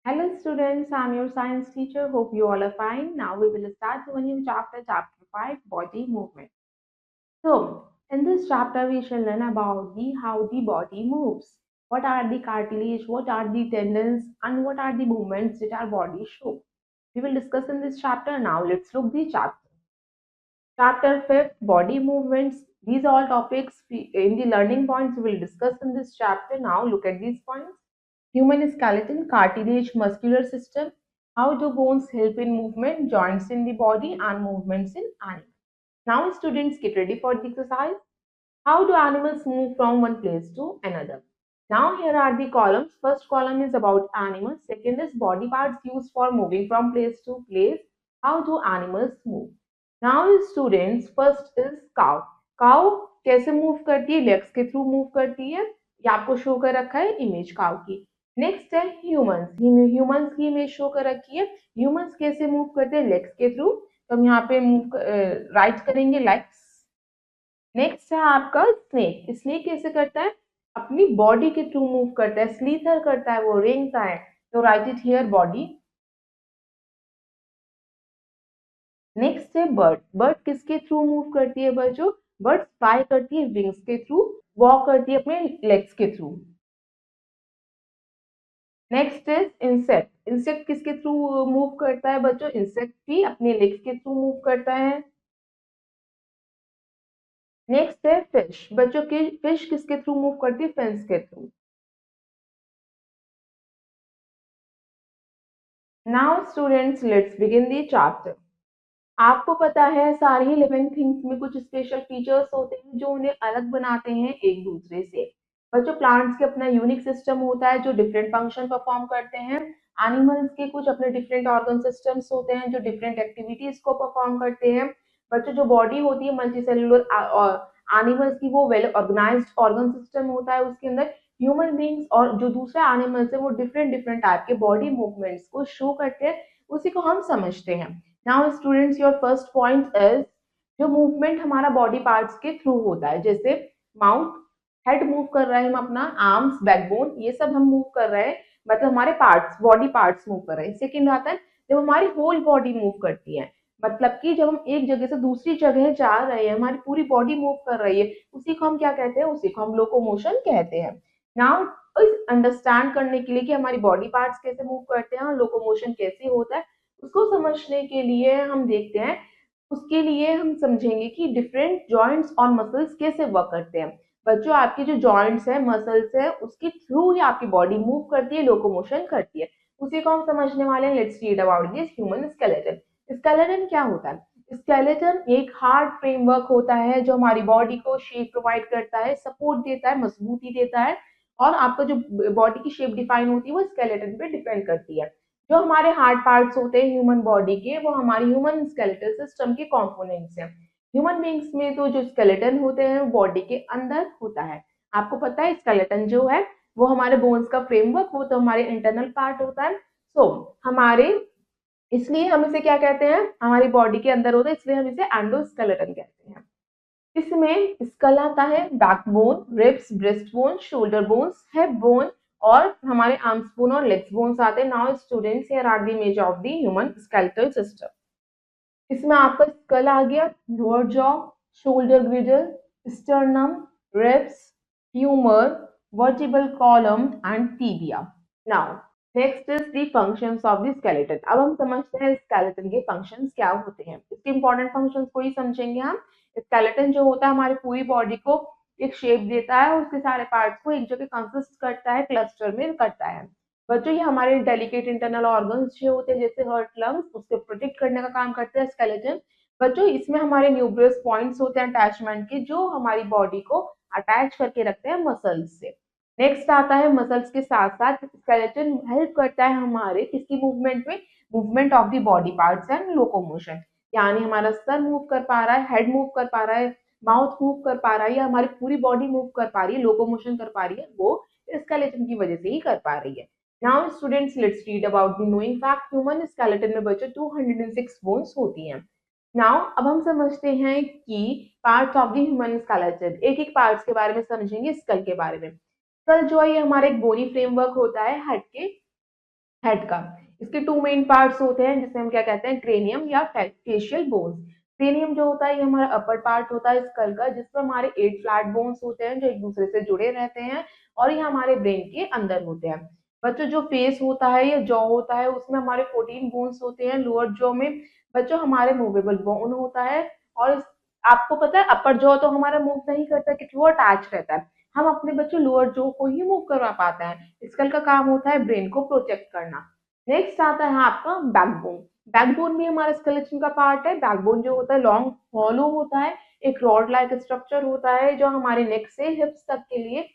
Hello students, I'm your science teacher. Hope you all are fine. Now we will start a new chapter, chapter 5, body movement. So, in this chapter we shall learn about the how the body moves. What are the cartilage, what are the tendons and what are the movements that our body show. We will discuss in this chapter. Now let's look the chapter. Chapter 5, body movements. These are all topics in the learning points we will discuss in this chapter. Now look at these points. Human skeleton, cartilage, muscular system. How do bones help in movement, joints in the body and movements in animals. Now students get ready for the exercise. How do animals move from one place to another? Now here are the columns. First column is about animals. Second is body parts used for moving from place to place. How do animals move? Now students, first is cow. Cow कैसे move करती है? Legs के through move करती है. ये आपको show कर रखा है इमेज काउ की. नेक्स्ट है ह्यूमंस. ह्यूमंस की इमेज शो कर रखी है. ह्यूमंस कैसे मूव करते हैं? लेग्स के थ्रू. तो हम यहाँ पे मूव राइट करेंगे लेग्स. नेक्स्ट है आपका स्नेक. स्नेक कैसे करता है? अपनी बॉडी के थ्रू मूव करता है. स्लीथर करता है, वो रेंगता है. तो right it here body. Next है बर्ड. बर्ड किसके थ्रू मूव करती है बच्चों? बर्ड फ्लाई करती है विंग्स के थ्रू. वॉक करती है अपने लेग्स के through. Next is insect. Insect किसके थ्रू मूव करता है बच्चों? इंसेक्ट भी अपने लेग्स के थ्रू मूव करता है. नेक्स्ट है फिश. बच्चों की फिश किसके थ्रू मूव करती है? फिन्स के through. Now students let's begin the chapter. आपको पता है सारे ही लिविंग थिंग्स में कुछ स्पेशल फीचर्स होते हैं जो उन्हें अलग बनाते हैं एक दूसरे से. बच्चों प्लांट्स के अपना यूनिक सिस्टम होता है जो डिफरेंट फंक्शन परफॉर्म करते हैं. एनिमल्स के कुछ अपने डिफरेंट ऑर्गन सिस्टम्स होते हैं जो डिफरेंट एक्टिविटीज को परफॉर्म करते हैं. बच्चों जो बॉडी होती है मल्टी सेलुलर एनिमल्स की, वो वेल ऑर्गेनाइज्ड ऑर्गन सिस्टम होता है उसके अंदर. ह्यूमन बींग्स और जो दूसरे एनिमल्स है वो डिफरेंट डिफरेंट टाइप के बॉडी मूवमेंट्स को शो करते हैं. उसी को हम समझते हैं. Now students your first point is जो मूवमेंट हमारा बॉडी पार्ट्स के थ्रू होता है. जैसे माउथ, हेड मूव कर रहे हैं हम अपना, आर्म्स, बैकबोन, ये सब हम मूव कर रहे हैं. मतलब हमारे पार्ट्स, बॉडी पार्ट्स मूव कर रहे हैं. सेकंड आता है जब हमारी होल बॉडी मूव करती है. मतलब कि जब हम एक जगह से दूसरी जगह जा रहे हैं, हमारी पूरी बॉडी मूव कर रही है, उसी को हम क्या कहते हैं? उसी को हम लोकोमोशन कहते हैं. नाउ इस अंडरस्टैंड करने के लिए कि हमारी बॉडी पार्ट्स कैसे मूव करते हैं और लोकोमोशन कैसे होता है, उसको समझने के लिए हम देखते हैं. उसके लिए हम समझेंगे कि डिफरेंट जॉइंट्स और मसल्स कैसे वर्क करते हैं. बच्चों आपके जो जॉइंट्स है, मसल्स है, उसके थ्रू ही आपकी बॉडी मूव करती है, लोकोमोशन करती है. उसी को हम समझने वाले हैं. Let's read about this human skeleton. Skeleton क्या होता है? स्केलेटन एक हार्ड फ्रेमवर्क होता है जो हमारी बॉडी को शेप प्रोवाइड करता है, सपोर्ट देता है, मजबूती देता है. और आपका जो बॉडी की शेप डिफाइन होती है वो स्केलेटन पे डिपेंड करती है. जो हमारे हार्ड पार्ट्स होते हैं ह्यूमन बॉडी के, वो हमारी ह्यूमन स्केलेटल सिस्टम के कंपोनेंट्स हैं. ह्यूमन बींग्स में तो जो स्केलेटन होते हैं वो बॉडी के अंदर होता है. आपको पता है स्केलेटन जो है वो हमारे बोन्स का फ्रेमवर्क, वो तो हमारे इंटरनल पार्ट होता है. सो हमारे, इसलिए हम इसे क्या कहते हैं? हमारी बॉडी के अंदर होता है, इसलिए हम इसे एंडोस्केलेटन कहते हैं. इसमें स्कल आता है, backbone, ribs, breast bone, shoulder bones, hip bone और हमारे आर्म्स बोन और लेग्स बोन्स आते हैं. Now students here are the image of the human skeletal system. इसमें आपका स्कल आ गया, lower jaw, shoulder girdle, sternum, ribs, humerus, vertebral column and tibia. Now next is the functions of the skeleton. अब हम समझते हैं skeleton के functions क्या होते हैं. इसके इंपॉर्टेंट फंक्शंस को ही समझेंगे हम. स्केलेटन जो होता है हमारी पूरी बॉडी को एक शेप देता है और उसके सारे पार्ट्स को एक जगह कंसिस्ट करता है, क्लस्टर में करता है. बच्चों ये हमारे डेलिकेट इंटरनल ऑर्गन्स जो होते हैं जैसे हार्ट, लंग्स, उसको प्रोटेक्ट करने का काम करता है स्केलेटन. बच्चों इसमें हमारे न्यूक्लियस पॉइंट्स होते हैं अटैचमेंट के, जो हमारी बॉडी को अटैच करके रखते हैं मसल्स से. नेक्स्ट आता है मसल्स के साथ साथ स्केलेटन हेल्प करता है हमारे किसकी मूवमेंट में? Movement of the body parts and locomotion. यानी हमारा सर मूव कर पा रहा है, हेड मूव कर पा रहा है, माउथ मूव कर पा रहा है, या हमारी पूरी बॉडी मूव कर पा रही है, लोकोमोशन कर पा रही है, वो स्केलेटन की वजह से ही कर पा रही है. Now students let's read about the knowing fact. Human skeleton में बच्चों 206 बोन्स होती हैं. नाउ अब हम समझते हैं कि parts of the human skeleton, एक एक पार्ट्स के बारे में समझेंगे. स्कल के बारे में. स्कल जो है ये हमारा एक बोनी फ्रेमवर्क होता है हेड के. हेड का। इसके टू मेन पार्ट्स होते हैं जिसे हम क्या कहते हैं, क्रेनियम या फेशियल बोन्स। क्रेनियम जो होता है ये हमारा अपर पार्ट होता है स्कल का, जिसमें हमारे 8 फ्लैट बोन्स होते हैं जो एक दूसरे से जुड़े रहते हैं और ये हमारे ब्रेन के अंदर होते हैं। बच्चों जो फेस होता है या जॉ होता है उसमें हमारे 14 बोन्स होते हैं लोअर जॉ में। बच्चों हमारे मूवेबल बोन होता है और आपको पता है अपर जॉ तो हमारा मूव नहीं करता क्योंकि वो अटैच रहता है। हम अपने बच्चों लोअर जॉ को ही मूव करवा पाते हैं। स्कल का काम होता है ब्रेन को प्रोटेक्ट करना। नेक्स्ट आता है आपका बैकबोन। बैकबोन भी हमारे स्केलेटन का पार्ट है। बैकबोन जो होता है लॉन्ग हॉलो होता है, एक रॉड लाइक स्ट्रक्चर होता है जो हमारे नेक से हिप्स तक के लिए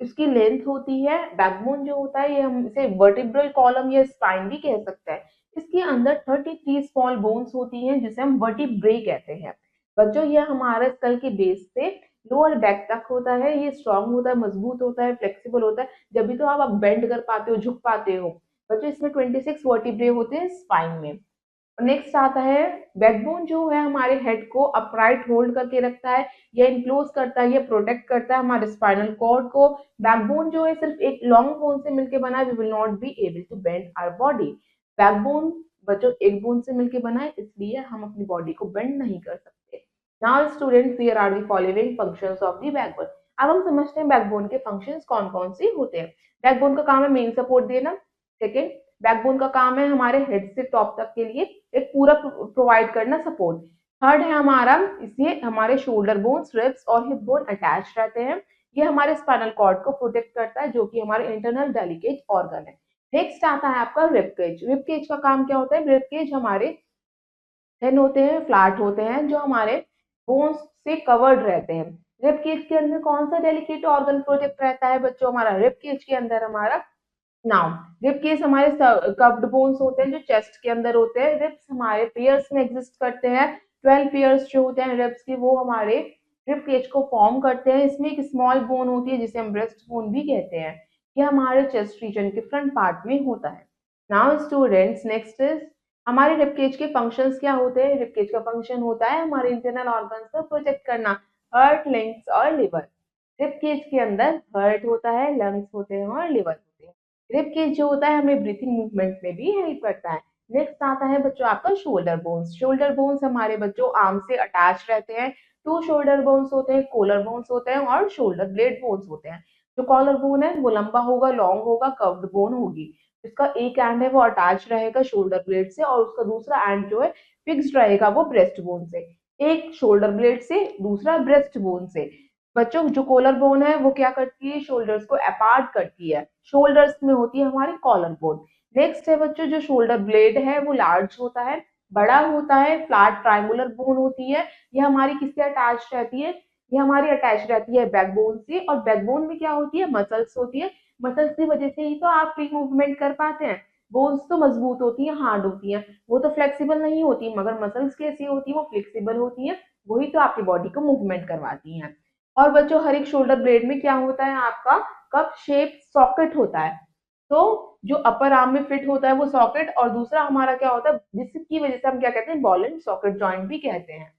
इसकी लेंथ होती है। बैकबोन जो होता है ये हम इसे वर्टिब्रल कॉलम या स्पाइन भी कह सकते हैं। इसके अंदर 33 स्मॉल बोन्स होती हैं जिसे हम वर्टिब्रे कहते हैं। बच्चों ये हमारे स्कल के बेस से लोअर बैक तक होता है। ये स्ट्रांग होता है, मजबूत होता है, फ्लेक्सिबल होता है, जब भी तो आप बेंड कर पाते हो, झुक पाते हो। बच्चों इसमें 26 वर्टिब्रे होते हैं स्पाइन में। नेक्स्ट आता है बैकबोन जो है हमारे हेड को अपराइट होल्ड करके रखता है या इनक्लोज करता है या प्रोटेक्ट करता है हमारे स्पाइनल कॉर्ड को। बैकबोन जो है सिर्फ एक लॉन्ग बोन से मिलकर बना है। We will not be able to bend our body. Backbone बच्चों एक बोन से मिलकर बना है इसलिए हम अपनी बॉडी को बेंड नहीं कर सकते। Now students here are the following functions of the backbone. अब हम समझते हैं बैकबोन के फंक्शंस कौन कौन से होते हैं। बैकबोन का काम है मेन सपोर्ट देना। सेकेंड, बैकबोन का काम है हमारे हेड से टॉप तक के लिए एक पूरा प्रोवाइड करना सपोर्ट। थर्ड है हमारा, इससे हमारे शोल्डर बोन, रिब्स और हिप बोन अटैच रहते हैं। ये हमारे स्पाइनल कॉर्ड को प्रोटेक्ट करता है जो कि हमारे इंटरनल डेलिकेट ऑर्गन है। नेक्स्ट आता है आपका रिब केज। रिब केज का काम क्या होता है? रिब केज हमारे थिन होते हैं, फ्लैट होते हैं जो हमारे बोन्स से कवर्ड रहते हैं। रिब केज के अंदर कौन सा डेलिकेट ऑर्गन प्रोटेक्ट रहता है बच्चों? हमारा रिब केज के अंदर हमारा नाउ रिब केस हमारे कर्व्ड बोन्स होते हैं जो चेस्ट के अंदर होते हैं। रिब्स हमारे पेयर्स में एग्जिस्ट करते हैं। 12 पेयर्स जो होते हैं रिब्स के वो हमारे रिब केज को फॉर्म करते हैं। इसमें एक स्मॉल बोन होती है जिसे हम ब्रेस्ट बोन भी कहते हैं। यह हमारे चेस्ट रीजन के फ्रंट पार्ट में होता है। नाउ स्टूडेंट्स नेक्स्ट इज हमारे रिब केज के फंक्शंस क्या होते हैं। रिब केज का फंक्शन होता है हमारे इंटरनल ऑर्गन्स को प्रोटेक्ट करना, हार्ट, लंग्स और लिवर। रिब केज के अंदर हार्ट होता है, लंग्स होते हैं और लिवर होते हैं। रिब केज जो होता है हमें ब्रीथिंग मूवमेंट में भी हेल्प करता है। नेक्स्ट आता है बच्चों आपका शोल्डर बोन्स। शोल्डर बोन्स हमारे बच्चों आर्म से अटैच रहते हैं। टू शोल्डर बोन्स होते हैं, कोलर बोन्स होते हैं और शोल्डर ब्लेड बोन्स होते हैं। जो कॉलर बोन है वो लंबा होगा, लॉन्ग होगा, कर्व्ड बोन होगी। जिसका एक एंड है वो अटैच रहेगा शोल्डर ब्लेड से और उसका दूसरा एंड जो है फिक्स्ड रहेगा वो ब्रेस्ट बोन से। एक शोल्डर ब्लेड से, दूसरा ब्रेस्ट बोन से। बच्चों जो कॉलर बोन है वो क्या करती है? शोल्डर्स को अपार्ट करती है। शोल्डर्स में होती है हमारी कॉलर बोन। नेक्स्ट है बच्चों जो शोल्डर ब्लेड है वो लार्ज होता है, बड़ा होता है, फ्लैट ट्रायंगुलर बोन होती है। ये हमारी किससे अटैच रहती है? ये हमारी अटैच रहती है बैकबोन से। और बैकबोन में क्या होती है? मसल्स होती है। मसल्स की वजह से ही तो आप फ्री मूवमेंट कर पाते हैं। बोन्स तो मजबूत होती है, हार्ड होती है, वो तो फ्लेक्सिबल नहीं होती, मगर मसल्स कैसी होती है? वो फ्लेक्सिबल होती है। वही तो आपकी बॉडी को मूवमेंट करवाती हैं। और बच्चों हर एक शोल्डर ब्लेड में क्या होता है? आपका कप शेप सॉकेट होता है। तो जो अपर आर्म में फिट होता है वो सॉकेट, और दूसरा हमारा क्या होता है जिसकी वजह से हम क्या कहते हैं? बॉल एंड सॉकेट जॉइंट भी कहते हैं।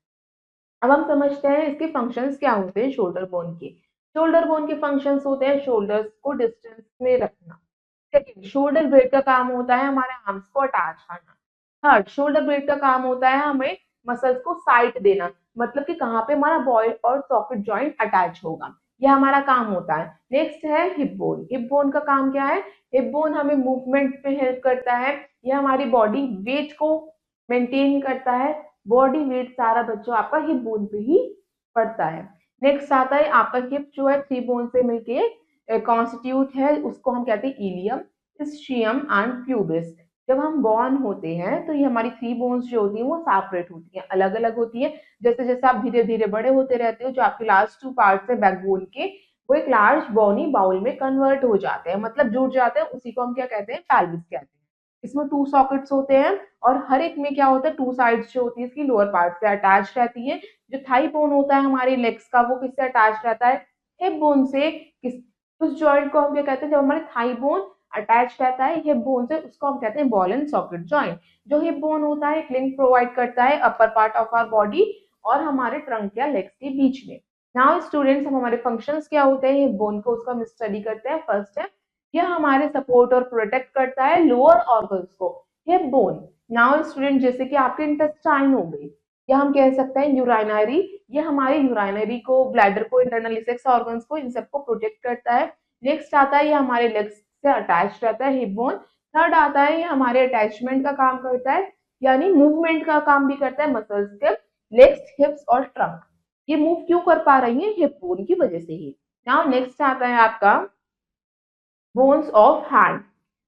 अब हम समझते हैं इसके फंक्शंस क्या होते हैं शोल्डर बोन के। शोल्डर बोन के फंक्शंस होते हैं शोल्डर्स को डिस्टेंस में रखना। सेकंड, शोल्डर ब्लेड का काम होता है हमारे आर्म्स को अटैच करना। थर्ड, शोल्डर ब्लेड का काम होता है हमें मसल्स को साइट देना, मतलब कि कहाँ पे हमारा बॉय और सॉकेट जॉइंट अटैच होगा, यह हमारा काम होता है। नेक्स्ट है हिप बोन। हिप बोन का काम क्या है? हिप बोन हमें मूवमेंट में हेल्प करता है। यह हमारी बॉडी वेट को मेंटेन करता है। बॉडी वेट सारा बच्चों आपका हिप बोन पे ही पड़ता है। नेक्स्ट आता है आपका हिप जो है 3 बोन से मिलके कॉन्स्टिट्यूट है, उसको हम कहते हैं इलियम, ischium एंड प्यूबिस। जब हम बॉर्न होते हैं तो ये हमारी 3 बोन्स जो होती हैं वो सेपरेट होती हैं, अलग अलग होती है। जैसे जैसे आप धीरे धीरे बड़े होते रहते हो जो आपके लास्ट 2 पार्ट्स है बैकबोन के वो एक लार्ज बोनी बाउल में कन्वर्ट हो जाते हैं, मतलब जुड़ जाते हैं। उसी को हम क्या कहते हैं? पेल्विस कहते हैं। इसमें 2 सॉकेट्स होते हैं और हर एक में क्या होता है? 2 साइड्स जो होती है इसकी लोअर पार्ट से अटैच रहती है। जो थाई बोन होता है हमारी लेग्स का वो किससे अटैच रहता है? हिप बोन से। किस उस जॉइंट को हम क्या कहते हैं? जब हमारे थाई बोन अटैच रहता है हिप बोन से उसको हम कहते हैं बॉल एंड सॉकेट जॉइंट। जो हिप बोन होता है एक लिंक प्रोवाइड करता है upper part of our body और हमारे ट्रंक या लेग्स के बीच में। नाउ स्टूडेंट्स हम हमारे फंक्शंस क्या होते हैं हिप बोन को उसका हम स्टडी करते हैं। फर्स्ट है यह हमारे सपोर्ट और प्रोटेक्ट करता है लोअर ऑर्गन्स को। हिप बोन, नाउ स्टूडेंट जैसे कि आपके इंटेस्टाइन हो गई, या हम कह सकते हैं यूराइनरी, ये हमारे यूराइनरी को, ब्लैडर को, इंटरनल सेक्स ऑर्गन्स को, इन सबको प्रोटेक्ट करता है। नेक्स्ट आता है ये हमारे लेग्स से अटैच रहता है, हिप बोन। थर्ड आता है ये हमारे अटैचमेंट का काम करता है, यानी मूवमेंट का काम भी करता है मसल्स के, लेग्स, हिप्स और ट्रंक। ये मूव क्यों कर पा रही है? हिप बोन की वजह से ही। नाउ नेक्स्ट आता है आपका बोन्स ऑफ हैंड।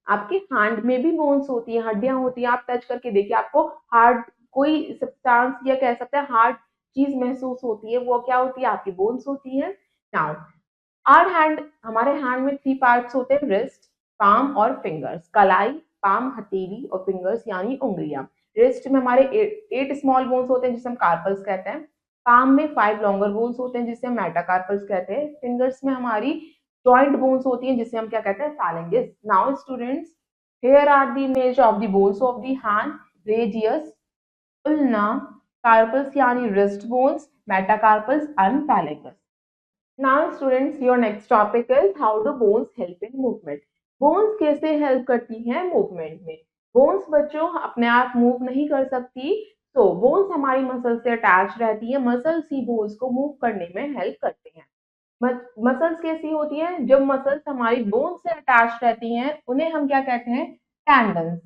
आपके हैंड में भी बोन्स होती है, हड्डियां होती है। आप टच करके देखिए, आपको हार्ड कोई सब्सटेंस या कह सकते हैं हार्ड चीज महसूस होती है, वो क्या होती है? आपकी बोन्स होती है। नाउ आवर हैंड, हमारे हैंड में 3 पार्ट्स होते हैं, रिस्ट, पाम और फिंगर्स। कलाई, पाम, हथेली और फिंगर्स यानी उंगलियां। रिस्ट में हमारे 8 स्मॉल बोन्स होते हैं जिसे हम कार्पल्स कहते हैं। पाम में 5 लॉन्गर बोन्स होते हैं जिसे हम मेटाकार्पल्स कहते हैं। फिंगर्स में हमारी जॉइंट बोन्स होती हैं जिसे हम क्या कहते हैं? Phalanges. Now students, here are the image of the bones of the hand, radius, ulna, carpals यानी wrist bones, metacarpals and phalanges. Now students, your next topic is how do bones help in movement. Bones कैसे help करती हैं movement में? Bones बच्चों अपने आप move नहीं कर सकती, तो बोन्स हमारी मसल से अटैच रहती है, मसल्स ही बोन्स को मूव करने में हेल्प करते हैं। मसल्स कैसी होती हैं? जब मसल्स हमारी बोन से अटैच रहती हैं उन्हें हम क्या कहते हैं? टेंडन्स।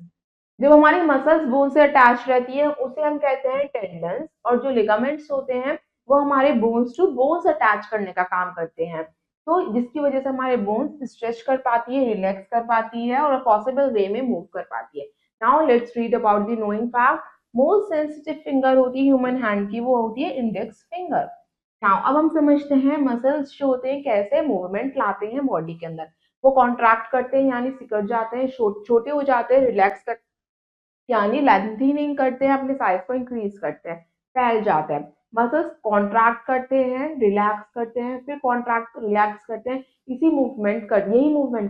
जब हमारी मसल्स बोन से अटैच रहती है उसे हम कहते हैं टेंडन्स। और जो लिगामेंट्स होते हैं वो हमारे बोन्स टू बोन्स अटैच करने का काम करते हैं, तो जिसकी वजह से हमारे बोन्स स्ट्रेच कर पाती है, रिलैक्स कर पाती है और पॉसिबल वे में मूव कर पाती है। Now let's read about the knowing fact. Most sensitive finger होती है ह्यूमन हैंड की, वो होती है इंडेक्स फिंगर। नाउ अब हम समझते हैं मसल्स जो होते हैं कैसे मूवमेंट लाते हैं बॉडी के अंदर। वो कॉन्ट्रैक्ट करते हैं यानी सिकुड़ जाते हैं, छोटे हो जाते हैं, रिलैक्स करते हैं यानी लेंथनिंग करते हैं, अपने साइज को इंक्रीज करते हैं, फैल जाते हैं। मसल्स कॉन्ट्रैक्ट करते हैं, रिलैक्स करते हैं, फिर कॉन्ट्रैक्ट रिलैक्स करते हैं। यही मूवमेंट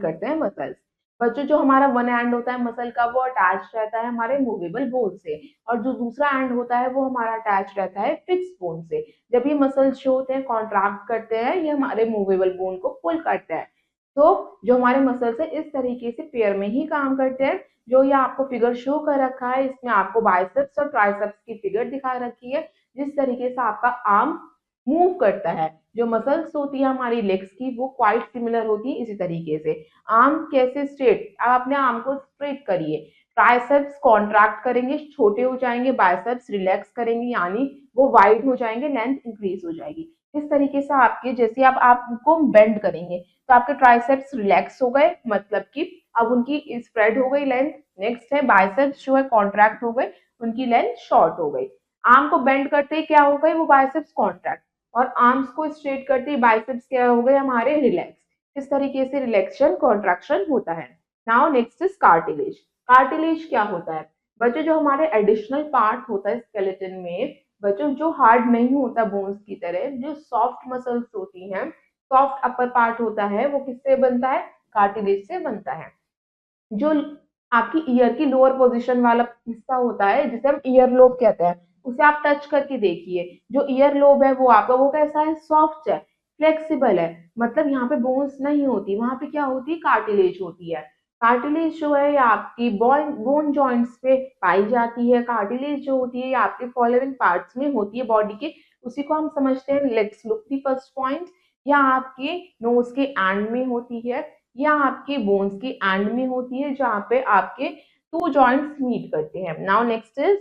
करते हैं मसल्स। बच्चों जो हमारा वन एंड होता है मसल का वो अटैच रहता है हमारे मूवेबल बोन से, और जो दूसरा एंड होता है वो हमारा अटैच रहता है फिक्स बोन से। जब ये मसल्स जो होते हैं कॉन्ट्रैक्ट करते हैं, ये हमारे मूवेबल बोन को पुल करते हैं। तो जो हमारे मसल्स है इस तरीके से पेयर में ही काम करते हैं। जो ये आपको फिगर शो कर रखा है, इसमें आपको बाइसेप्स और ट्राइसेप्स की फिगर दिखा रखी है, जिस तरीके से आपका आर्म मूव करता है। जो मसल्स होती है हमारी लेग्स की वो क्वाइट सिमिलर होती है इसी तरीके से। आर्म कैसे स्ट्रेट, आप अपने आर्म को स्ट्रेट करिए, ट्राइसेप्स कॉन्ट्रैक्ट करेंगे, छोटे हो जाएंगे, बाइसेप्स रिलैक्स करेंगे यानी वो वाइड हो जाएंगे, लेंथ इंक्रीज हो जाएगी। इस तरीके से आपके जैसे आप आपको बेंड करेंगे तो आपके ट्राइसेप्स रिलैक्स हो गए, मतलब कि अब उनकी स्प्रेड हो गई लेंथ। नेक्स्ट है बाइसेप्स जो है कॉन्ट्रैक्ट हो गए, उनकी लेंथ शॉर्ट हो गई। आर्म को बेंड करते ही क्या हो गए? वो बाइसेप्स कॉन्ट्रैक्ट, और आर्म्स को स्ट्रेट करते ही बाइसेप्स क्या हो गए? हमारे रिलैक्स। इस तरीके से रिलैक्शन कॉन्ट्रैक्शन होता है। Now next is cartilage. Cartilage क्या होता है? बच्चों जो हमारे एडिशनल पार्ट होता है स्केलेटन में, बच्चों जो हार्ड नहीं होता बोन्स की तरह, जो सॉफ्ट मसल्स होती हैं, सॉफ्ट अपर पार्ट होता है, वो किससे बनता है? कार्टिलेज से बनता है। जो आपकी ईयर की लोअर पोजीशन वाला हिस्सा होता है जिसे हम ईयर लोब कहते हैं, उसे आप टच करके देखिए। जो ईयर लोब है वो आपका वो कैसा है? सॉफ्ट है, फ्लेक्सिबल है, मतलब यहाँ पे बोन्स नहीं होती, वहां पे क्या होती है? कार्टिलेज होती है। कार्टिलेज जो है ये आपकी बोन बोन जॉइंट्स पे पाई जाती है। कार्टिलेज जो होती है ये आपके फॉलोइंग पार्ट्स में होती है बॉडी के, उसी को हम समझते हैं। Let's look the first point. या आपके नोज के एंड में होती है, या आपके बोन्स की एंड में होती है, जहाँ पे आपके 2 जॉइंट्स मीट करते हैं। नाउ नेक्स्ट इज,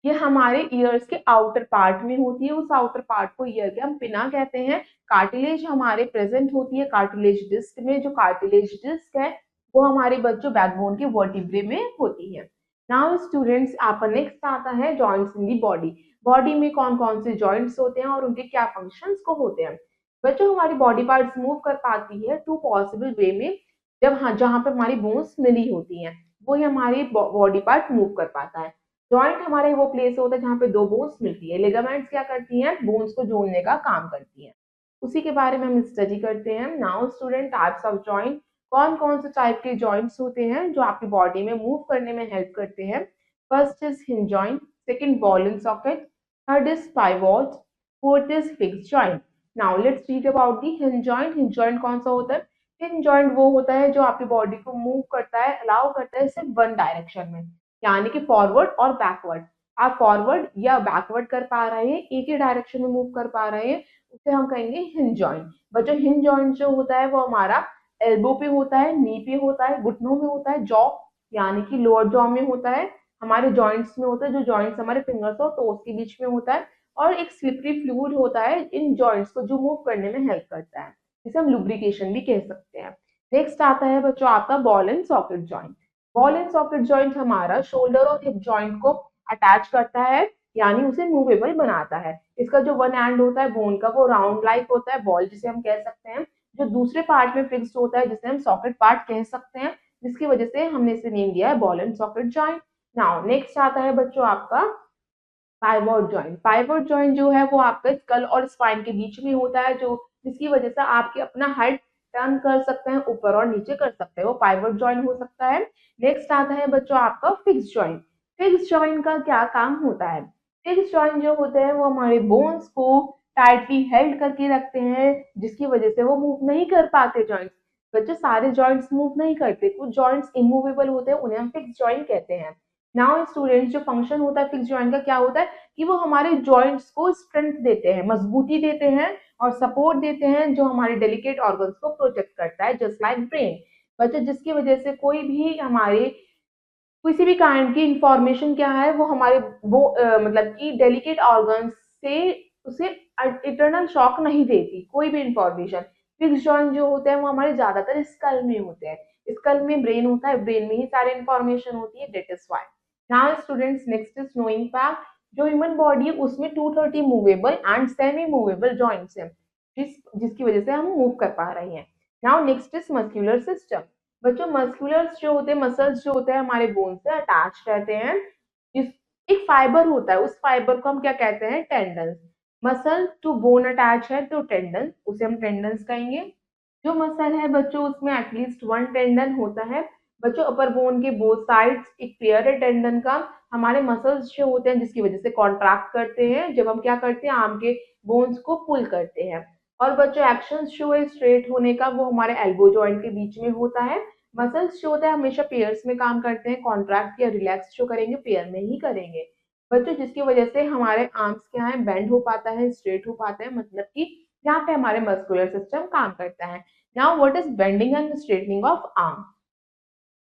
ये हमारे ईयर्स के आउटर पार्ट में होती है, उस आउटर पार्ट को ईयर के हम पिना कहते हैं। कार्टिलेज हमारे प्रेजेंट होती है कार्टिलेज डिस्क में। जो कार्टिलेज डिस्क है वो हमारे बच्चों बैकबोन के वर्टिब्रे में होती है। नाउ स्टूडेंट्स, आपका नेक्स्ट आता है joints in the body. Body में कौन कौन से जॉइंट्स होते हैं और उनके क्या फंक्शंस को होते हैं? बच्चों हमारी बॉडी पार्ट्स मूव कर पाती है टू पॉसिबल वे में। जब हाँ जहाँ पे हमारी बोन्स मिली होती हैं वो ही हमारी बॉडी पार्ट मूव कर पाता है। जॉइंट हमारे वो प्लेस होता है जहाँ पे 2 बोन्स मिलती है। लिगामेंट्स क्या करती हैं? बोन्स को जोड़ने का काम करती हैं। उसी के बारे में हम स्टडी करते हैं। Now student, types of joint. कौन कौन से टाइप के जॉइंट्स होते हैं जो आपकी बॉडी में मूव करने में हेल्प करते हैं? First is hinge joint, second ball and socket, third is pivot, fourth is fix joint. Now let's read about the hinge joint. Hinge joint कौन सा होता है? हिंज जॉइंट वो होता है जो आपकी बॉडी को मूव करता है, अलाउ करता है सिर्फ वन डायरेक्शन में, यानी कि फॉरवर्ड और बैकवर्ड। आप फॉरवर्ड या बैकवर्ड कर पा रहे हैं, एक ही डायरेक्शन में मूव कर पा रहे हैं, उसे हम कहेंगे हिंज जॉइंट। बट जो हिंज जॉइंट जो होता है वो हमारा एल्बो पे होता है, नी पे होता है, घुटनों में होता है, जॉ यानी कि लोअर जॉ में होता है, हमारे जॉइंट्स में होता है, जो जॉइंट्स हमारे फिंगर्स और टोस के बीच में होता है, और एक स्लिपरी फ्लूइड होता है इन जॉइंट्स को जो मूव करने में हेल्प करता है, जिसे हम लुब्रिकेशन भी कह सकते हैं। नेक्स्ट आता है बच्चों आपका ball and socket joint. Ball and socket joint हमारा शोल्डर और हिप जॉइंट को अटैच करता है, यानी उसे मूवेबल बनाता है। इसका जो वन एंड होता है बोन का वो राउंड लाइक होता है, बॉल जिसे हम कह सकते हैं, जो दूसरे पार्ट में फिक्स्ड होता है जिसे हम सॉकेट पार्ट कह सकते हैं, जिसकी वजह से हमने इसे नेम दिया है ball and socket joint. Now next आता है बच्चों आपका पाइवोट जॉइंट। पाइवोट जॉइंट जो है वो आपका स्कल और स्पाइन के बीच में होता है, जो जिसकी वजह से आपके अपना हेड टर्न कर सकते हैं, ऊपर और नीचे कर सकते हैं, वो पाइवोट जॉइंट हो सकता है। नेक्स्ट आता है बच्चों आपका फिक्स जॉइंट। फिक्स जॉइंट का क्या काम होता है? फिक्स जॉइंट जो होते हैं वो हमारे बोन्स को टाइटली हेल्ड करके रखते हैं, जिसकी वजह से वो मूव नहीं कर पाते जॉइंट्स। बच्चों सारे जॉइंट्स मूव नहीं करते, कुछ जॉइंट्स इमूवेबल होते हैं, उन्हें हम फिक्स जॉइंट कहते हैं। नाउ स्टूडेंट्स, जो फंक्शन होता है फिक्स जॉइंट का क्या होता है कि वो हमारे जॉइंट्स को स्ट्रेंथ देते हैं, मजबूती देते हैं और सपोर्ट देते हैं, जो हमारे डेलिकेट ऑर्गन्स को प्रोटेक्ट करता है, जस्ट लाइक ब्रेन। बच्चों जिसकी वजह से कोई भी हमारे किसी भी काइंड की इंफॉर्मेशन क्या है वो हमारे वो मतलब कि डेलिकेट ऑर्गन्स से उसे इटरनल शॉक नहीं देती कोई भी इंफॉर्मेशन। फिक्स जॉइंट जो होते हैं वो हमारे ज्यादातर स्कल में होते हैं, स्कल में ब्रेन होता है, ब्रेन में ही सारी इंफॉर्मेशन होती है, that is why. Now students next is knowing fact. जो ह्यूमन बॉडी है उसमें 230 movable and semi movable joints हैं, जिसकी वजह से हम मूव कर पा रहे हैं। Now next is muscular system. बच्चों मस्कुलर्स जो होते हैं, मसल्स जो होते हैं हमारे बोन से अटैच रहते हैं, जिस एक फाइबर होता है, उस फाइबर को हम क्या कहते हैं? Tendons. Muscle to bone attach है तो टेंडन, उसे हम टेंडन्स कहेंगे। जो मसल है बच्चों उसमें एटलीस्ट वन टेंडन होता है। बच्चों अपर बोन के बोथ साइड्स एक पेयर है टेंडन का। हमारे मसल्स जो होते हैं जिसकी वजह से कॉन्ट्रैक्ट करते हैं जब हम क्या करते हैं, आर्म के बोन्स को पुल करते हैं। और बच्चों एक्शन जो है स्ट्रेट होने का वो हमारे एल्बो जॉइंट के बीच में होता है। मसल्स जो होता है हमेशा पेयर्स में काम करते हैं, कॉन्ट्रैक्ट या रिलैक्स जो करेंगे पेयर में ही करेंगे। बच्चों जिसकी वजह से हमारे आर्म्स क्या है, बेंड हो पाता है, स्ट्रेट हो पाता है, मतलब कि यहाँ पे हमारे मस्कुलर सिस्टम काम करता है। Now what is bending and straightening of arm?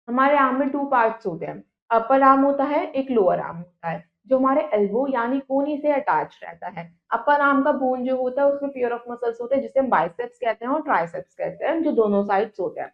हमारे आर्म में टू पार्ट्स होते हैं, अपर आर्म होता है, एक लोअर आर्म होता है, जो हमारे एल्बो यानी कोनी से अटैच रहता है। अपर आर्म का बोन जो होता है उसमें पेयर ऑफ मसल्स होते हैं जिसे हम बाइसेप्स कहते हैं और ट्राइसेप्स कहते हैं, जो दोनों साइड्स होते हैं।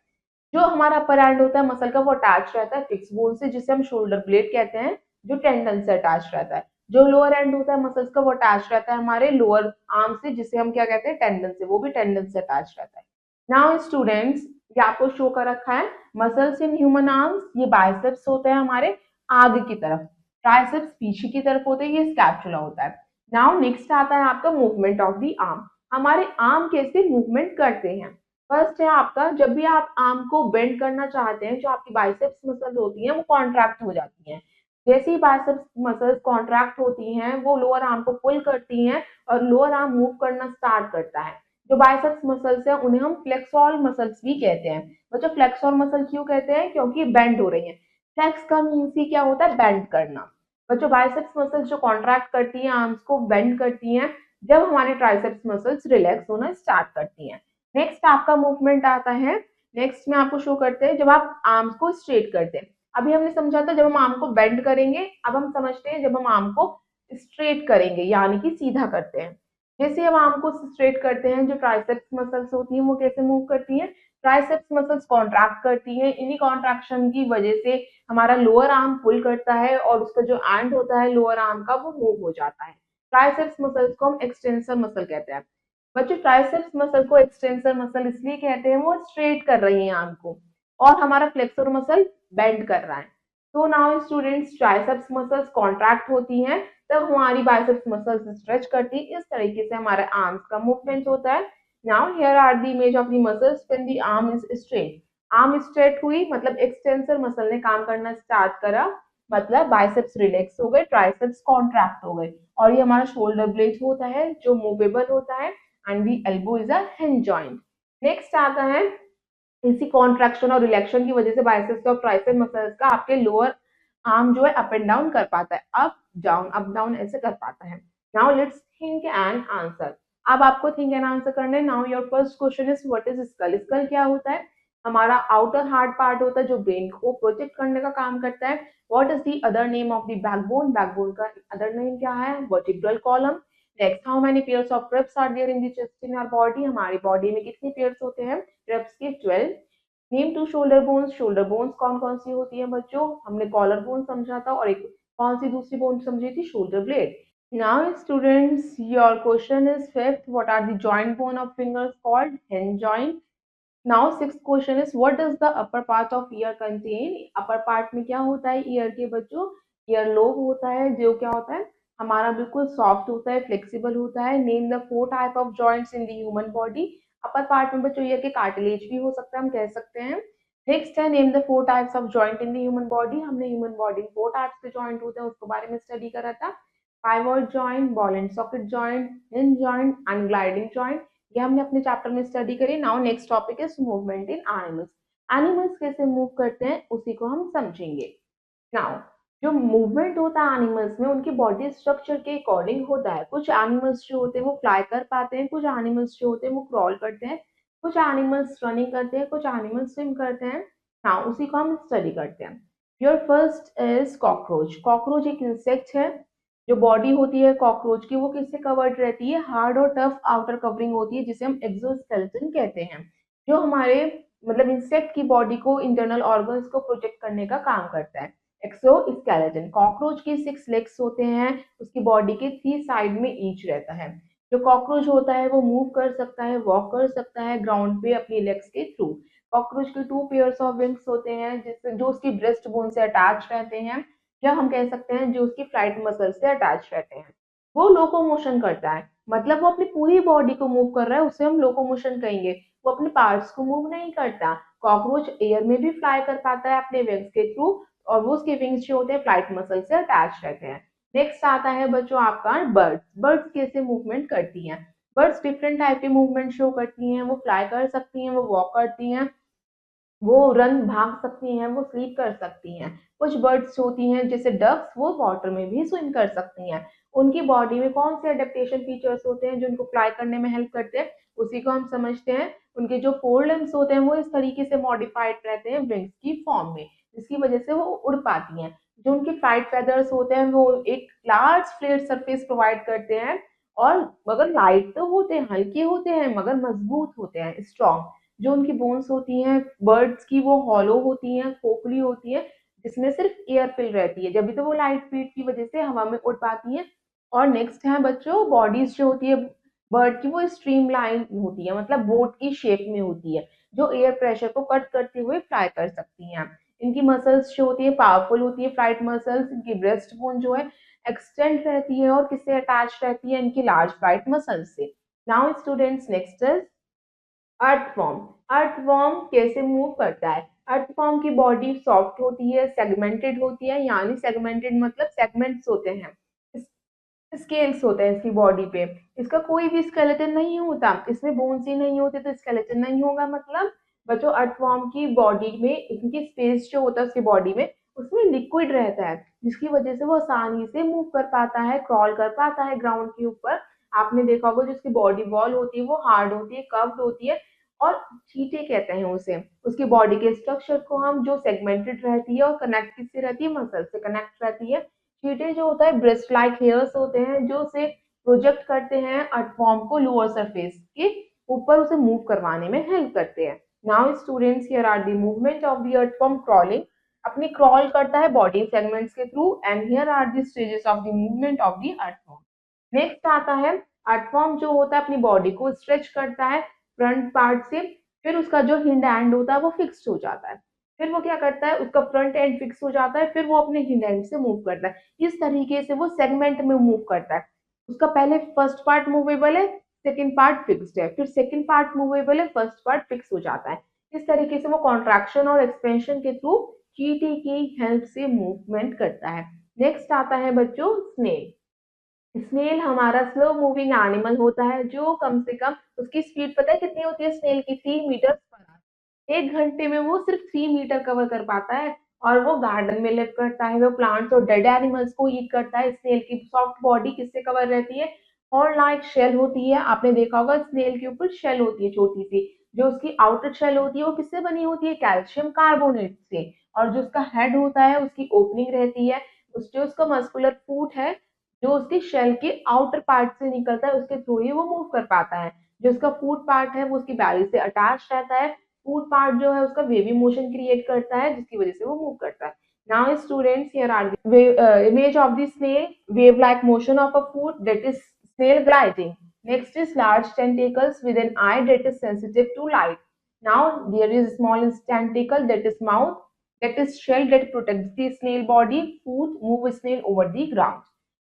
जो हमारा अपर एंड होता है मसल का वो अटैच रहता है फिक्स बोन से, जिसे हम शोल्डर ब्लेड कहते हैं, जो टेंडन से अटैच रहता है। जो लोअर एंड होता है मसल्स का वो अटैच रहता है हमारे लोअर आर्म से, जिसे हम क्या कहते हैं? टेंडन से, वो भी टेंडन से अटैच रहता है। नाउ स्टूडेंट्स, ये आपको शो कर रखा है मसल्स इन ह्यूमन आर्म्स। ये बाइसेप्स होते हैं हमारे आगे की तरफ, ट्राइसेप्स पीछे की तरफ होते हैं, ये स्कैपुला होता है। नाउ नेक्स्ट आता है आपका मूवमेंट ऑफ द आर्म। हमारे आर्म कैसे मूवमेंट करते हैं? फर्स्ट है आपका, जब भी आप आर्म को बेंड करना चाहते हैं, जो आपकी बाइसेप्स मसल होती हैं वो कॉन्ट्रैक्ट हो जाती हैं। जैसे ही बाइसेप्स मसल्स कॉन्ट्रैक्ट होती हैं वो लोअर आर्म को पुल करती हैं और लोअर आर्म मूव करना स्टार्ट करता है। जो बाइसेप्स मसल्स हैं उन्हें हम फ्लेक्सोरल मसल्स भी कहते हैं। बच्चों फ्लेक्सोरल मसल क्यों कहते हैं? क्योंकि बेंड हो रही है। फ्लेक्स का मीन्स ही क्या होता है? बेंड करना। बच्चों बाइसेप्स मसल्स जो कॉन्ट्रैक्ट करती हैं, आर्म्स को बेंड करती हैं, जब हमारे ट्राइसेप्स मसल्स रिलैक्स होना स्टार्ट करती हैं। नेक्स्ट आपका मूवमेंट आता है, नेक्स्ट में आपको शो करते हैं जब आप आर्म्स को स्ट्रेट करते हैं। अभी हमने समझा था जब हम आर्म को बेंड करेंगे, अब हम समझते हैं जब हम आर्म को स्ट्रेट करेंगे यानी कि सीधा करते हैं। जैसे हम आर्म को स्ट्रेट करते हैं, जो ट्राइसेप्स मसल्स होती हैं वो कैसे मूव करती हैं? ट्राइसेप्स मसल्स कॉन्ट्रैक्ट करती हैं, इन्हीं कॉन्ट्रैक्शन की वजह से हमारा लोअर आर्म पुल करता है और उसका जो एंड होता है लोअर आर्म का वो मूव हो जाता है। ट्राइसेप्स मसल्स को हम एक्सटेंसर मसल कहते हैं। बच्चों ट्राइसेप्स मसल को एक्सटेंसर मसल इसलिए कहते हैं, वो स्ट्रेट कर रही है आर्म को, और हमारा फ्लेक्सर मसल बेंड कर रहा है। तो now students, triceps muscles contract होती हैं तब हमारी बाइसेप्स मसल्स स्ट्रेच करती है, इस तरीके से हमारे आर्म्स का मूवमेंट होता है। Now here are the image of the muscles when the arm is straight. Arm straight हुई मतलब एक्सटेंसर मसल ने काम करना स्टार्ट करा, मतलब बाइसेप्स रिलैक्स हो गए, ट्राइसेप्स कॉन्ट्रैक्ट हो गए, और ये हमारा शोल्डर ब्लेड होता है जो मूवेबल होता है, and the elbow is a hinge joint. Next आता है इसी कॉन्ट्रैक्शन और रिलैक्शन की वजह से बाइसेप्स और ट्राइसेप मसल्स का आपके लोअर आर्म जो है अप एंड डाउन कर पाता है, अप डाउन ऐसे कर पाता है। Now let's think and answer. अब आपको थिंक एंड आंसर करना है। Now your first question is what is skull. Skull क्या होता है? हमारा आउटर हार्ड पार्ट होता है जो ब्रेन को प्रोटेक्ट करने का काम करता है। What is the other name of the backbone? Backbone का अदर नेम क्या है? Vertebral column. Next, how many pairs of ribs are there in the chest in our body? हमारी बॉडी में कितने पेयर्स होते हैं रिब्स के? 12। Name two shoulder bones. Shoulder bones कौन कौन सी होती है बच्चों? हमने कॉलर बोन समझा था और एक कौन सी दूसरी बोन समझी थी? Shoulder blade. Now students your question is fifth, what are the joint bone of fingers called? Hinge joint. Now sixth question is what does the upper part of ear contain? Upper part में क्या होता है year के बच्चों? Ear lobe होता है जो क्या होता है हमारा बिल्कुल सॉफ्ट होता है, फ्लेक्सिबल होता है। Name the four type of joints in the human body. Upper part में बच्चों ईयर के कार्टिलेज भी हो सकता है, हम कह सकते हैं। नेक्स्ट है name the four types of joint in the human body. हमने ह्यूमन बॉडी में फोर टाइप्स के जॉइंट होते हैं उसके बारे में स्टडी करा था। Pivot joint, ball and socket joint, hinge joint, and gliding joint. ये हमने अपने चैप्टर में स्टडी करी। Now next topic is movement in animals. Animals कैसे मूव करते हैं उसी को हम समझेंगे। नाउ जो मूवमेंट होता है एनिमल्स में उनकी बॉडी स्ट्रक्चर के अकॉर्डिंग होता है। कुछ एनिमल्स जो होते हैं वो फ्लाई कर पाते हैं, कुछ एनिमल्स जो होते हैं वो क्रॉल करते हैं, कुछ एनिमल्स रनिंग करते हैं, कुछ एनिमल्स स्विम करते हैं। हाँ, उसी को हम स्टडी करते हैं। Your first is cockroach. Cockroach एक इंसेक्ट है। जो बॉडी होती है कॉकरोच की वो किससे कवर्ड रहती है? हार्ड और टफ आउटर कवरिंग होती है जिसे हम एक्सोस्केलेटन कहते हैं, जो हमारे मतलब इंसेक्ट की बॉडी को, इंटरनल ऑर्गन्स को प्रोटेक्ट करने का काम करता है। एक्सोस्केलेटन। कॉकरोच के 6 लेग्स होते हैं, उसकी बॉडी के 3 साइड में ईच रहता है। जो कॉकरोच होता है वो मूव कर सकता है, वॉक कर सकता है ग्राउंड पे अपनी लेग्स के थ्रू। कॉकरोच के 2 पेयर्स ऑफ विंग्स होते हैं जिससे जो उसकी ब्रेस्ट बोन से अटैच रहते हैं, या हम कह सकते हैं जो उसकी फ्लाइट मसल से अटैच रहते हैं। वो लोकोमोशन करता है, मतलब वो अपनी पूरी बॉडी को मूव कर रहा है, उसे हम लोकोमोशन कहेंगे। वो अपने पार्ट्स को मूव नहीं करता। कॉकरोच एयर में भी फ्लाई कर पाता है अपने विंग्स के थ्रू, और वो उसके विंग्स जो होते हैं फ्लाइट मसल से अटैच रहते हैं। नेक्स्ट आता है बच्चों आपका बर्ड्स। बर्ड्स कैसे मूवमेंट करती हैं? बर्ड्स डिफरेंट टाइप के मूवमेंट शो करती हैं। वो फ्लाई कर सकती हैं, वो वॉक करती हैं, वो रन भाग सकती हैं, वो स्लीप कर सकती हैं। कुछ बर्ड्स होती हैं जैसे डक्स, वो वाटर में भी स्विम कर सकती हैं। उनकी बॉडी में कौन से अडेप्टेशन फीचर्स होते हैं जो उनको फ्लाई करने में हेल्प करते हैं? उसी को हम समझते हैं। उनके जो फोर लिम्स होते हैं वो इस तरीके से मॉडिफाइड रहते हैं विंग्स की फॉर्म में, जिसकी वजह से वो उड़ पाती हैं। जो उनके फ्लाइट फेदर्स होते हैं वो एक लार्ज फ्लैट सरफेस प्रोवाइड करते हैं, और मगर लाइट तो होते हैं, हल्के होते हैं, मगर मजबूत होते हैं, स्ट्रॉन्ग। जो उनकी बोन्स होती हैं बर्ड्स की वो हॉलो होती हैं, खोखली होती है, जिसमें सिर्फ एयर फिल रहती है, जब भी तो वो लाइट स्पीड की वजह से हवा में उड़ पाती हैं। और नेक्स्ट है बच्चों बॉडीज जो होती है बर्ड की, वो स्ट्रीम लाइन होती है, मतलब बोट की शेप में होती है, जो एयर प्रेशर को कट करते हुए फ्लाई कर सकती हैं। इनकी मसल्स जो होती है पावरफुल होती है, फ्लाइट मसल्स। इनकी ब्रेस्ट बोन जो है एक्सटेंड रहती है और किससे अटैच रहती है? इनकी लार्ज फ्लाइट मसल्स से। Now students next is earthworm. Earthworm कैसे मूव करता है? अर्थवॉर्म की बॉडी सॉफ्ट होती है, सेगमेंटेड होती है, यानी सेगमेंटेड मतलब सेगमेंट्स होते हैं, स्केल्स होते हैं इसकी बॉडी पे। इसका कोई भी स्केलेटन नहीं होता, इसमें बोन्स ही नहीं होते तो स्केलेटन नहीं होगा। मतलब बच्चों अर्थवॉर्म की बॉडी में इनकी स्पेस जो होता है उसकी बॉडी में, उसमें लिक्विड रहता है, जिसकी वजह से वो आसानी से मूव कर पाता है, क्रॉल कर पाता है ग्राउंड के ऊपर। आपने देखा होगा जो उसकी बॉडी वॉल होती है वो हार्ड होती है, कर्व्ड होती है, और चीटे कहते हैं उसे। उसकी बॉडी के स्ट्रक्चर को हम, जो सेगमेंटेड रहती है और कनेक्ट किससे रहती है? मसल से कनेक्ट रहती है। चीटे जो होता है ब्रेस्ट लाइक हेयर्स होते हैं जो उसे प्रोजेक्ट करते हैं अर्थवॉर्म को लोअर सरफेस के ऊपर, उसे मूव करवाने में हेल्प करते हैं। Now students here are the movement of the earthworm crawling. अपनी क्रॉल करता है बॉडी सेगमेंट्स के through, and here are the stages of the movement of the earthworm. Next आता है अर्थवॉर्म जो होता है अपनी बॉडी को स्ट्रेच करता है फ्रंट पार्ट से, फिर उसका जो हिंड एंड होता है वो फिक्स हो जाता है। फिर वो क्या करता है, उसका फ्रंट एंड फिक्स हो जाता है, फिर वो अपने हिंड एंड से मूव करता है। इस तरीके से वो सेगमेंट में मूव करता है। उसका पहले फर्स्ट पार्ट मूवेबल है, सेकंड पार्ट फिक्स्ड है, फिर सेकंड पार्ट मूवेबल है, फर्स्ट पार्ट फिक्स हो जाता है। इस तरीके से वो कॉन्ट्रैक्शन और एक्सपेंशन के थ्रू चीटी की हेल्प से मूवमेंट करता है। नेक्स्ट आता है बच्चों स्नेल। स्नेल हमारा स्लो मूविंग एनिमल होता है, जो कम से कम उसकी स्पीड पता है कितनी होती है स्नेल की? 3 मीटर पर आवर। 1 घंटे में वो सिर्फ 3 मीटर कवर कर पाता है और वो गार्डन में लिव करता है, वो प्लांट्स और डेड एनिमल्स को ईट करता है। स्नेल की सॉफ्ट बॉडी किससे कवर रहती है? हॉर्न लाइक शेल होती है। आपने देखा होगा स्नेल के ऊपर शेल होती है छोटी सी। जो उसकी आउटर शेल होती है वो किससे बनी होती है? कैल्शियम कार्बोनेट से। और जो उसका हेड होता है उसकी ओपनिंग रहती है। उस जो उसका मस्कुलर फूट है जो उसकी शेल के आउटर पार्ट से निकलता है उसके थ्रू ही वो मूव कर पाता है। जो उसका फूट पार्ट है वो उसकी बैली से अटैच रहता है। फूट पार्ट जो है उसका वेवी मोशन क्रिएट करता है जिसकी वजह से वो मूव करता है। Now students here are the image of the snail wave like motion of a foot that is snail gliding. Next is large tentacles with an eye that is sensitive to light. Now there is small tentacle that is mouth that is shell that protects the snail body. Foot move snail over the ground.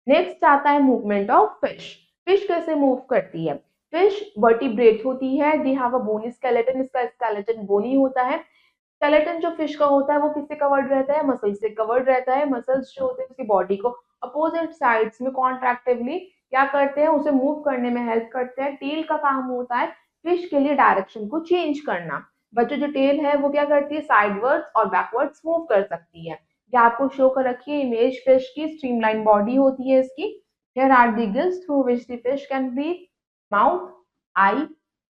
Next आता है movement of fish. Fish कैसे move करती है? Fish vertebrate होती है। They have a bony skeleton. इसका skeleton bony होता है। स्केलेटन जो फिश का होता है वो किससे कवर्ड रहता है? मसल से कवर्ड रहता है। मसल्स जो होते हैं उसकी बॉडी को अपोजिट साइड्स में कॉन्ट्रैक्टिवली क्या करते हैं? उसे मूव करने में हेल्प करते हैं। टेल का काम होता है फिश के लिए डायरेक्शन को चेंज करना। बच्चों जो टेल है वो क्या करती है? साइडवर्ड्स और बैकवर्ड्स मूव कर सकती है। ये आपको शो कर रखी है इमेज। फिश की स्ट्रीमलाइन बॉडी होती है इसकी। Here are the gills through which the fish can breathe. Mouth, eye,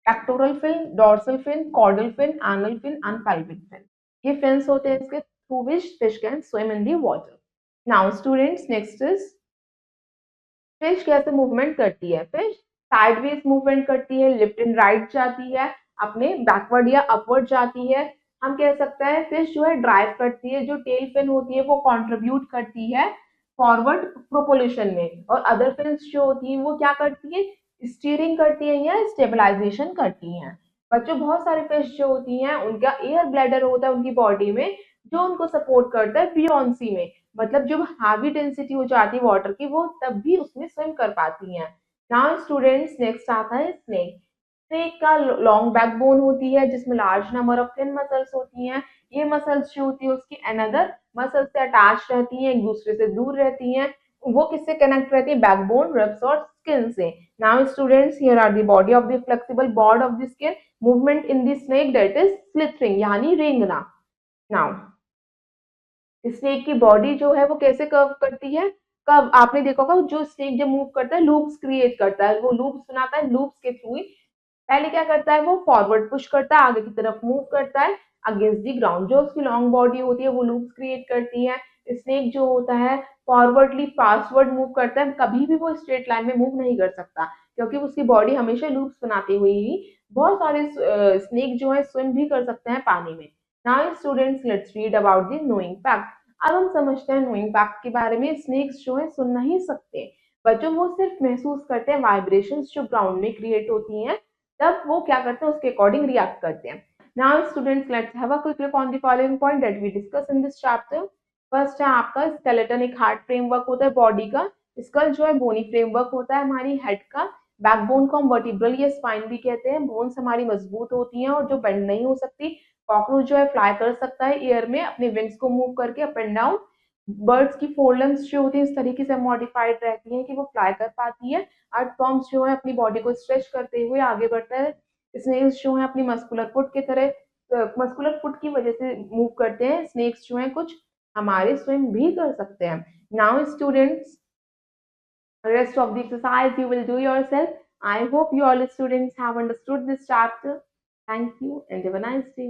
pectoral fin, dorsal fin, caudal fin, anal fin and pelvic fin. ये fins होते हैं इसके through which fish can swim in the water. Now students, next is fish कैसे movement करती है? Fish sideways movement करती है, left and right जाती है, अपने बैकवर्ड या अपवर्ड जाती है। हम कह सकते हैं फिश जो है ड्राइव करती है। जो टेल फिन होती है वो कंट्रीब्यूट करती है फॉरवर्ड प्रोपोलेशन में और अदर फिन्स जो होती हैं वो क्या करती है? स्टीयरिंग करती है या स्टेबलाइजेशन करती हैं। बच्चों बहुत सारे फिश जो होती हैं उनका एयर ब्लैडर होता है उनकी बॉडी में जो उनको सपोर्ट करता है बियॉन्सी में। मतलब जब हावी डेंसिटी हो जाती है वाटर की वो तब भी उसमें स्विम कर पाती हैं। नाउ स्टूडेंट्स नेक्स्ट आता है स्नेक। स्नेक का लॉन्ग बैकबोन होती है जिसमें large number of thin muscles होती हैं। ये मसल्स जो होती है उसकी अनदर मसल से अटैच रहती हैं, एक दूसरे से दूर रहती हैं। वो किससे कनेक्ट रहती है? बैकबोन, रिब्स और स्किन से। Now students here are the body of the flexible bod of the skin. Movement in the snake that is slithering यानी रेंगना। नाउ स्नेक की बॉडी जो है वो कैसे कर्व करती है? कर्व आपने देखा होगा जो स्नेक जब मूव करता है लूप्स क्रिएट करता है। वो लूप्स बनाता है। लूप्स के थ्रू ही पहले क्या करता है? वो फॉरवर्ड पुश करता है, आगे की तरफ मूव करता है अगेंस्ट द ग्राउंड। जो उसकी लॉन्ग बॉडी होती है वो लूप्स क्रिएट करती है। स्नेक जो होता है फॉरवर्डली फास्टवर्ड मूव करता है। कभी भी वो स्ट्रेट लाइन में मूव नहीं कर सकता क्योंकि उसकी बॉडी हमेशा लूप्स बनाते हुए ही बहुत सारे स्नेक जो है स्विम भी कर सकते हैं पानी में। Now students let's read about the knowing fact. अब हम समझते हैं नोइंग फैक्ट के बारे में। स्नेक्स जो है सुन नहीं सकते बच्चों, वो सिर्फ महसूस करते हैं वाइब्रेशंस जो ग्राउंड में क्रिएट होती हैं। तब वो क्या करते हैं उसके अकॉर्डिंग रिएक्ट करते हैं। Now students let's have a quick look on the following point that we discuss in this chapter. First है आपका स्केलेटन, एक हार्ड फ्रेमवर्क होता है बॉडी का। स्कल जो है बोनी फ्रेमवर्क होता है हमारी हेड का। बैकबोन को हम वर्टिब्रल या स्पाइन भी कहते हैं। बोन्स हमारी मजबूत होती हैं और जो बेंड नहीं हो सकती। कॉकरोच जो है फ्लाई कर सकता है एयर में अपने विंग्स को मूव करके अप एंड डाउन। बर्ड्स की फोरलिम्स जो होती है इस तरीके से मॉडिफाइड रहती हैं कि वो फ्लाई कर पाती है। अर्थवॉर्म्स जो है अपनी बॉडी को स्ट्रेच करते हुए आगे बढ़ता है। स्नेक्स जो है अपनी मस्कुलर फुट की तरह मस्कुलर फुट की वजह से मूव करते हैं। स्नेक्स जो है कुछ हमारे स्विम भी कर सकते हैं। Now students rest of the exercise you will do yourself. I hope you all students have understood this chapter. Thank you and have a nice day.